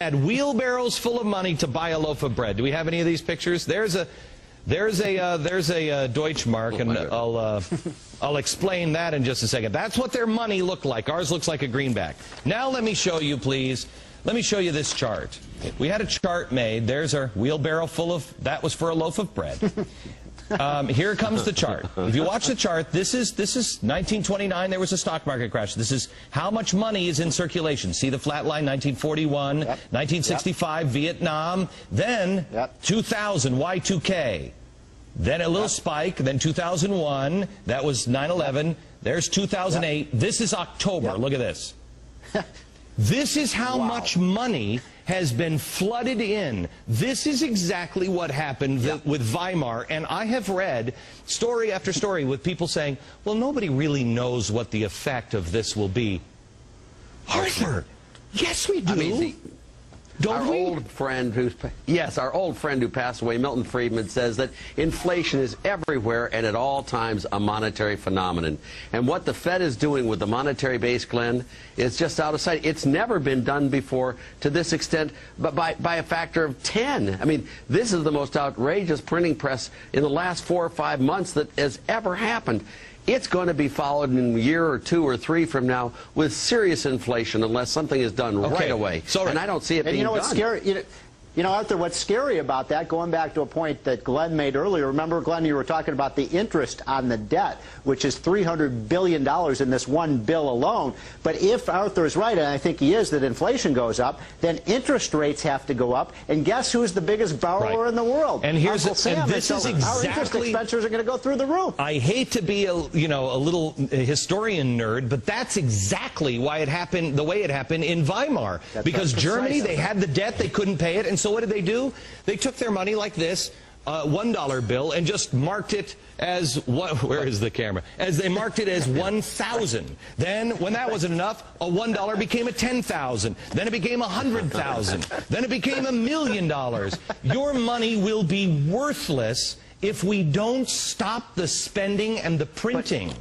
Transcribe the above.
had wheelbarrows full of money to buy a loaf of bread. Do we have any of these pictures? There's a Deutschmark, and I'll explain that in just a second. That's what their money looked like. Ours looks like a greenback. Now let me show you, please. Let me show you this chart. We had a chart made. There's our wheelbarrow full of, that was for a loaf of bread. Here comes the chart. If you watch the chart, this is 1929, there was a stock market crash. This is how much money is in circulation. See the flat line, 1941, 1965, Vietnam, then 2000, Y2K. Then a little spike, then 2001, that was 9/11. There's 2008. This is October. Look at this. This is how much money has been flooded in. This is exactly what happened with Weimar, and I have read story after story with people saying, well, nobody really knows what the effect of this will be. Arthur, yes we do. I mean, Don't we? Old friend our old friend who passed away, Milton Friedman, says that inflation is everywhere and at all times a monetary phenomenon. And what the Fed is doing with the monetary base, Glenn, is just out of sight. It's never been done before to this extent, but by a factor of 10. I mean, this is the most outrageous printing press in the last 4 or 5 months that has ever happened. It's going to be followed in a year or 2 or 3 from now with serious inflation unless something is done right away. And I don't see it being done. What's scary? You know, Arthur, what's scary about that, going back to a point that Glenn made earlier, remember, Glenn, you were talking about the interest on the debt, which is $300 billion in this one bill alone. But if Arthur is right, and I think he is, that inflation goes up, then interest rates have to go up. And guess who's the biggest borrower in the world? And here's Uncle Sam. and this is exactly, our interest expenses are going to go through the roof. I hate to be a little historian nerd, but that's exactly why it happened the way it happened in Weimar. Because Germany, they had the debt, they couldn't pay it, and so what did they do? They took their money like this, $1 bill, and just marked it as where is the camera? As they marked it as 1,000. Then, when that wasn't enough, a $1 became a 10,000. Then it became 100,000. Then it became $1 million. Your money will be worthless if we don't stop the spending and the printing.